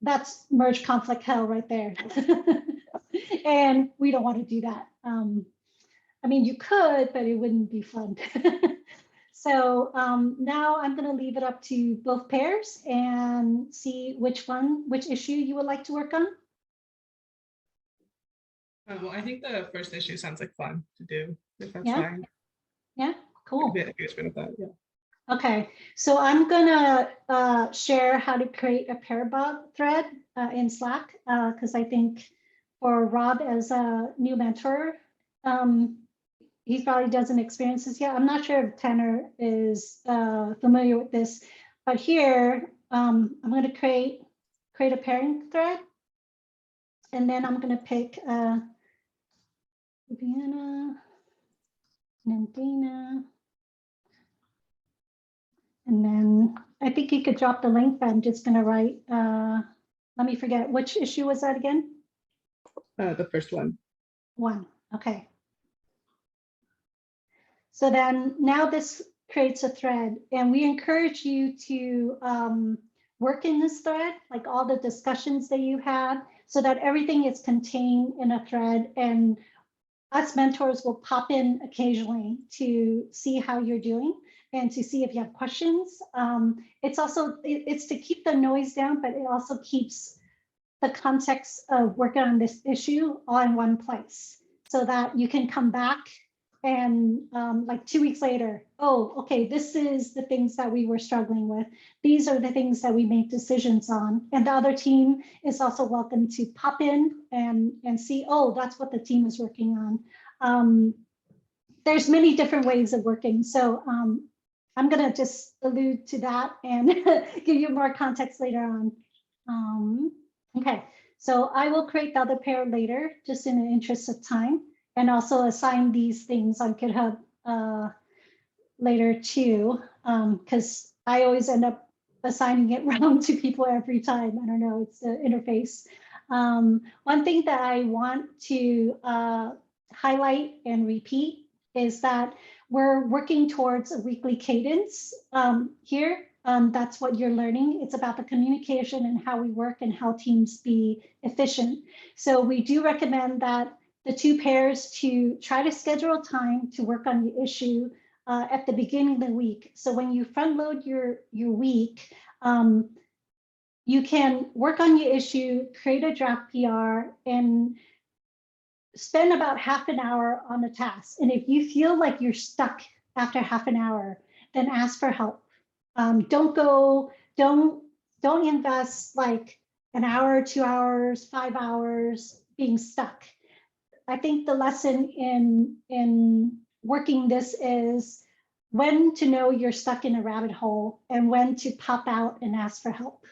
that's merge conflict hell right there. And we don't want to do that. I mean, you could, but it wouldn't be fun. So now I'm going to leave it up to both pairs and see which issue you would like to work on. Well, I think the first issue sounds like fun to do, if that's Yeah. fine. Yeah, cool. Yeah, with that, yeah. Okay, so I'm gonna share how to create a Parabol thread in Slack, because I think for Rob as a new mentor, he probably doesn't experience this yet. I'm not sure if Tanner is familiar with this, but here I'm going to create a pairing thread, and then I'm going to pick Vienna, Nandina, and then I think you could drop the link, but I'm just going to write. Let me forget, which issue was that again? The first one. One, okay. So then now this creates a thread, and we encourage you to work in this thread, like all the discussions that you had, so that everything is contained in a thread, and us mentors will pop in occasionally to see how you're doing and to see if you have questions. It's to keep the noise down, but it also keeps the context of working on this issue all in one place, so that you can come back and like 2 weeks later, oh, okay, this is the things that we were struggling with. These are the things that we made decisions on. And the other team is also welcome to pop in and see, oh, that's what the team is working on. There's many different ways of working. So I'm gonna just allude to that and give you more context later on. Okay, so I will create the other pair later, just in the interest of time, and also assign these things on GitHub later too, because I always end up assigning it wrong to people every time. I don't know, it's the interface. One thing that I want to highlight and repeat is that we're working towards a weekly cadence here. That's what you're learning. It's about the communication and how we work and how teams be efficient. So we do recommend that the two pairs to try to schedule time to work on the issue at the beginning of the week. So when you front load your week, you can work on your issue, create a draft PR, and spend about half an hour on the task. And if you feel like you're stuck after half an hour, then ask for help. Don't invest like an hour, 2 hours, 5 hours being stuck. I think the lesson in working this is when to know you're stuck in a rabbit hole and when to pop out and ask for help.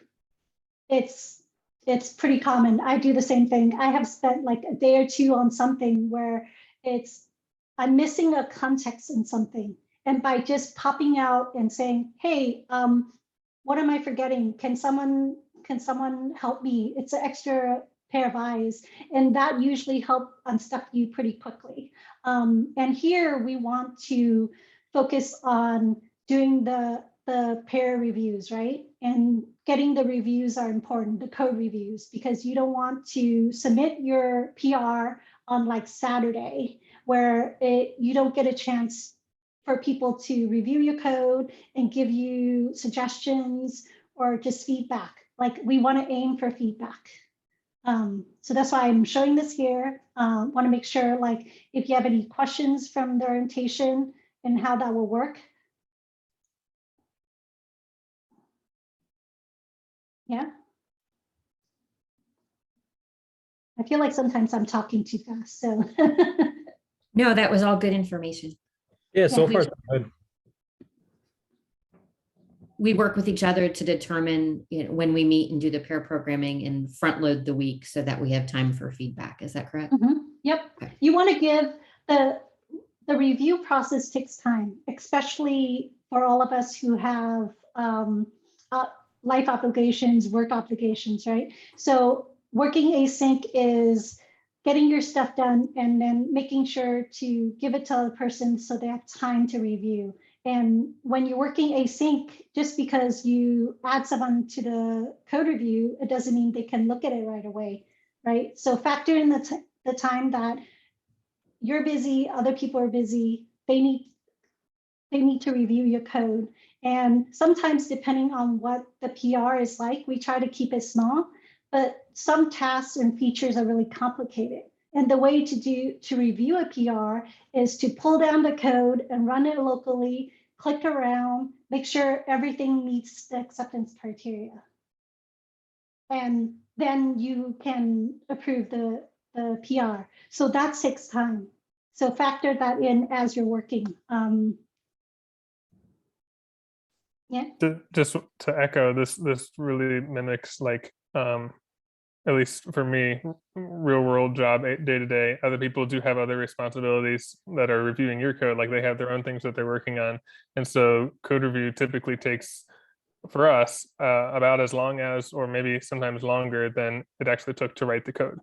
It's pretty common. I do the same thing. I have spent like a day or two on something where I'm missing a context in something. And by just popping out and saying, hey, what am I forgetting? Can someone help me? It's an extra pair of eyes. And that usually helps unstuck you pretty quickly. And here we want to focus on doing the pair reviews, right? And getting the reviews are important, the code reviews, because you don't want to submit your PR on like Saturday, where you don't get a chance for people to review your code and give you suggestions or just feedback. Like we want to aim for feedback. So that's why I'm showing this here. Want to make sure, like, if you have any questions from the orientation and how that will work. Yeah. I feel like sometimes I'm talking too fast, so. No, that was all good information. Yeah, so Yeah, far so good. We work with each other to determine, you know, when we meet and do the pair programming and front load the week so that we have time for feedback. Is that correct? Mm-hmm. Yep. Okay. You want to give the review process takes time, especially for all of us who have life obligations, work obligations, right? So working async is getting your stuff done and then making sure to give it to the person so they have time to review. And when you're working async, just because you add someone to the code review, it doesn't mean they can look at it right away, right? So factor in the time that you're busy, other people are busy, they need to review your code. And sometimes depending on what the PR is like, we try to keep it small, but some tasks and features are really complicated. And the way to review a PR is to pull down the code and run it locally, click around, make sure everything meets the acceptance criteria. And then you can approve the PR. So that takes time. So factor that in as you're working. Yeah. Just to echo, this really mimics, like, at least for me, real world job day to day. Other people do have other responsibilities that are reviewing your code, like they have their own things that they're working on. And so code review typically takes, for us, about as long as, or maybe sometimes longer than it actually took to write the code.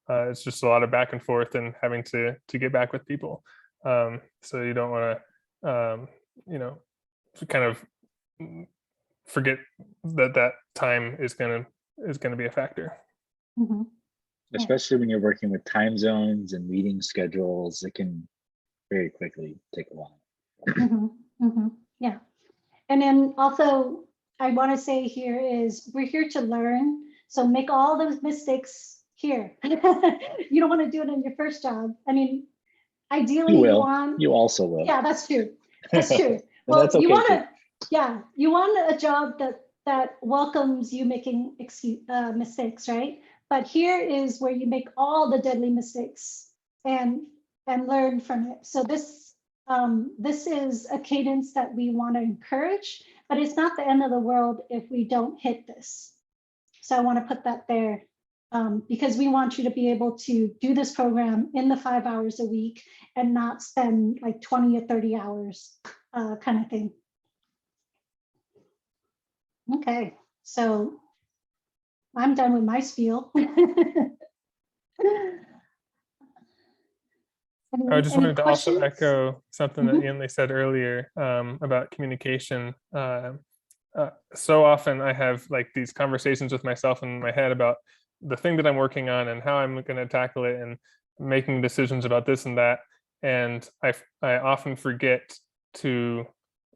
it's just a lot of back and forth and having to get back with people. So you don't want to, kind of forget that time is gonna be a factor. Mhm. Especially when you're working with time zones and meeting schedules, it can very quickly take a while. Yeah. And then also, I want to say here is we're here to learn. So make all those mistakes here. You don't want to do it in your first job. I mean, ideally, You you will. want. You also will. Yeah, that's true. That's true. Well, that's okay you want too. to. Yeah, you want a job that welcomes you making mistakes, right? But here is where you make all the deadly mistakes and learn from it. So this is a cadence that we want to encourage, but it's not the end of the world if we don't hit this. So I want to put that there because we want you to be able to do this program in the 5 hours a week and not spend like 20 or 30 hours kind of thing. Okay, so I'm done with my spiel. I just wanted to also questions? echo something that Yanli said earlier about communication. So often I have like these conversations with myself in my head about the thing that I'm working on and how I'm going to tackle it and making decisions about this and that. And I often forget to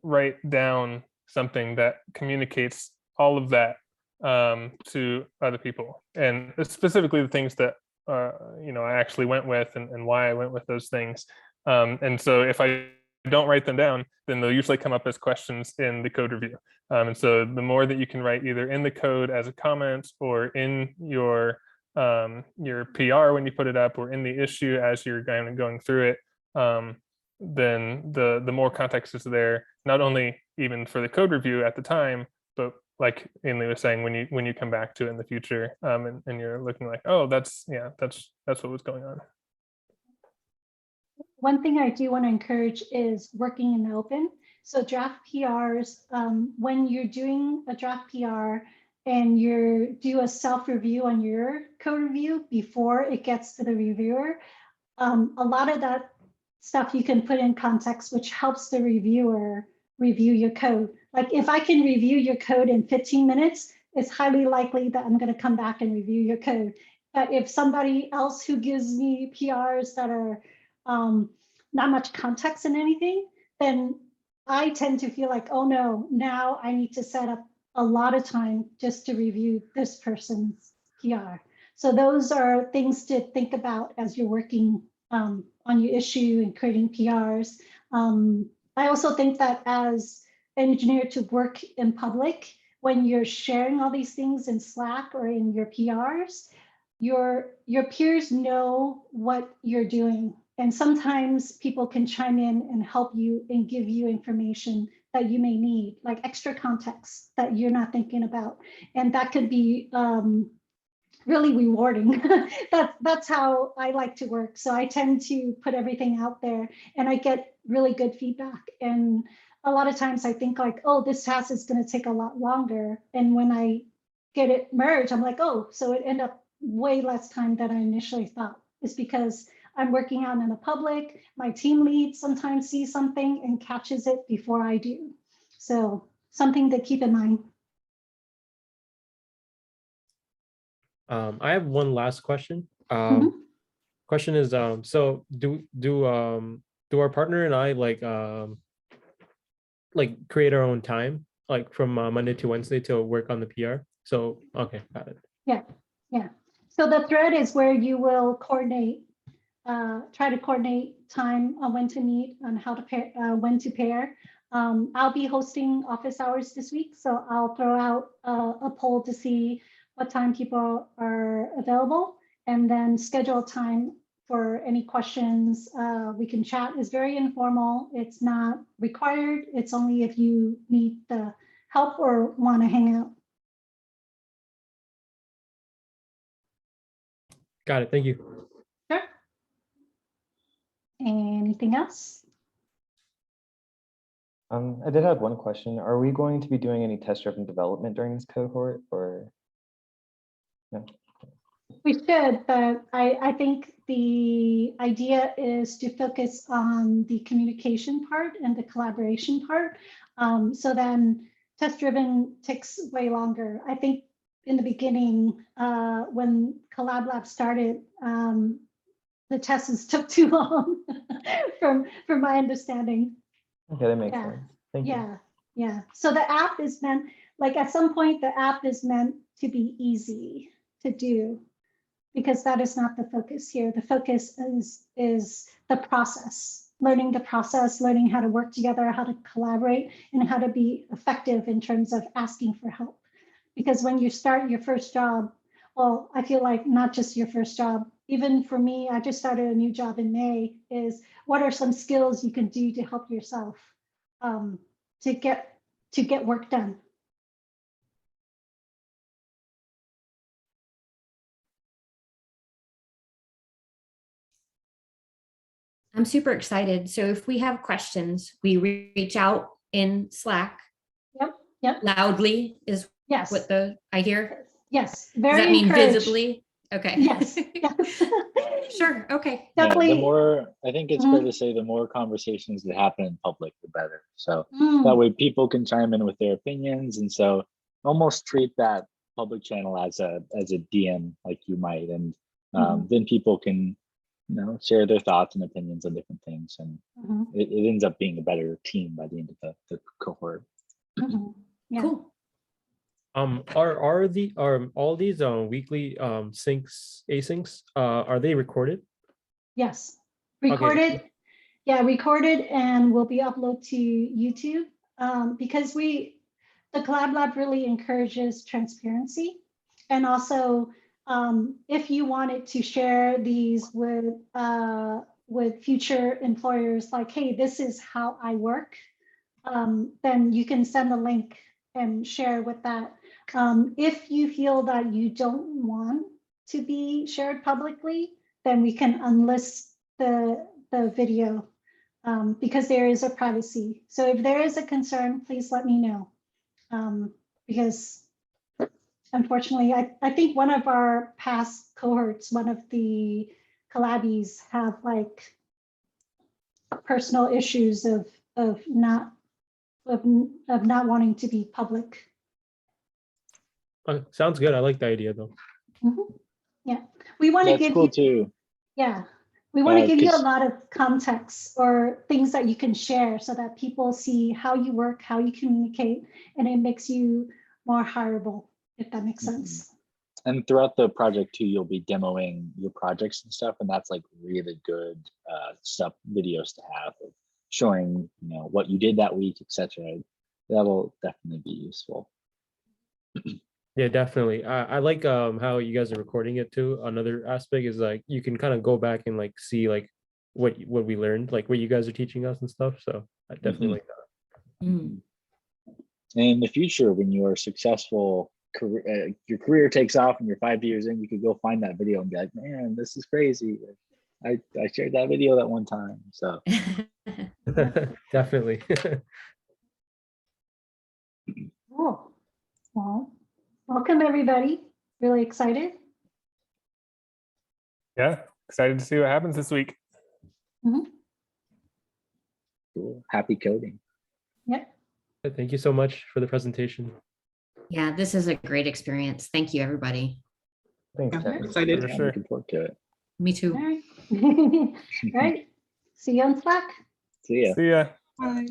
write down something that communicates all of that to other people, and specifically the things that I actually went with and why I went with those things. And so if I don't write them down, then they'll usually come up as questions in the code review. And so the more that you can write either in the code as a comment or in your PR when you put it up or in the issue as you're going through it, then the more context is there, not only even for the code review at the time, but like Ainley was saying, when you come back to it in the future, and you're looking like, oh, that's what was going on. One thing I do want to encourage is working in the open. So draft PRs, when you're doing a draft PR and you do a self-review on your code review before it gets to the reviewer, a lot of that stuff you can put in context, which helps the reviewer review your code. Like if I can review your code in 15 minutes, it's highly likely that I'm going to come back and review your code. But if somebody else who gives me PRs that are not much context in anything, then I tend to feel like, oh no, now I need to set up a lot of time just to review this person's PR. So those are things to think about as you're working on your issue and creating PRs. I also think that as an engineer to work in public, when you're sharing all these things in Slack or in your PRs, your peers know what you're doing. And sometimes people can chime in and help you and give you information that you may need, like extra context that you're not thinking about. And that could be really rewarding. That's how I like to work. So I tend to put everything out there and I get really good feedback. And a lot of times I think like, oh, this task is going to take a lot longer. And when I get it merged, I'm like, oh, so it ended up way less time than I initially thought. It's because I'm working out in the public. My team lead sometimes sees something and catches it before I do. So something to keep in mind. I have one last question. Mhm. Question is, so do our partner and I like create our own time, like from Monday to Wednesday to work on the PR? So okay, got it. Yeah. So the thread is where you will coordinate, try to coordinate time on when to meet, on how to pair, when to pair. I'll be hosting office hours this week, so I'll throw out a poll to see what time people are available, and then schedule time for any questions. We can chat. It's very informal. It's not required. It's only if you need the help or want to hang out. Got it. Thank you. Sure. Anything else? I did have one question. Are we going to be doing any test-driven development during this cohort, or no? We should, but I think the idea is to focus on the communication part and the collaboration part. So then test-driven takes way longer. I think in the beginning, when Collab Lab started, the tests took too long from my understanding. Okay, that makes Yeah. sense. Thank you. Yeah, yeah. So the app is meant, like at some point, the app is meant to be easy to do, because that is not the focus here. The focus is the process, learning the process, learning how to work together, how to collaborate, and how to be effective in terms of asking for help. Because when you start your first job, well, I feel like not just your first job, even for me, I just started a new job in May, is what are some skills you can do to help yourself to get work done. I'm super excited. So if we have questions, we reach out in Slack. Yep. Loudly is Yes. what I hear. Yes. Does Very that mean encouraged. visibly? Okay. Yes. Yes. Sure. Okay. Yeah, Definitely. the more, I think it's fair to say, the more conversations that happen in public, the better. So that way people can chime in with their opinions. And so almost treat that public channel as a DM like you might. And then people can, share their thoughts and opinions on different things. And it ends up being a better team by the end of the cohort. Yeah. Cool. Are all these weekly syncs asyncs are they recorded? Yes. Recorded. Okay. Yeah, recorded and will be uploaded to YouTube because the Collab Lab really encourages transparency. And also, if you wanted to share these with future employers, like, hey, this is how I work, then you can send a link and share with that. If you feel that you don't want to be shared publicly, then we can unlist the video because there is a privacy. So if there is a concern, please let me know. Because unfortunately, I think one of our past cohorts, one of the Collabbies have like personal issues of not wanting to be public. Sounds good. I like the idea though. Yeah, we want to That's give cool you. too. Yeah, we want to give you a 'cause- lot of context or things that you can share so that people see how you work, how you communicate, and it makes you more hireable, if that makes sense. And throughout the project too, you'll be demoing your projects and stuff, and that's like really good stuff, videos to have, of showing what you did that week, etc. That'll definitely be useful. Yeah, definitely. I like how you guys are recording it too. Another aspect is like you can kind of go back and like see like what we learned, like what you guys are teaching us and stuff. So I definitely like that. And in the future, when you are successful, your career takes off and you're 5 years in, you could go find that video and be like, man, this is crazy. I shared that video that one time. So Definitely. Cool. Well, welcome everybody. Really excited. Yeah, excited to see what happens this week. cool. Happy coding. Yep. Thank you so much for the presentation. Yeah, this is a great experience. Thank you, everybody. Thanks, I'm Jen. excited. For I'm sure. looking forward to it. Me All too. right. All right. See you on Slack. See ya. See ya. Bye.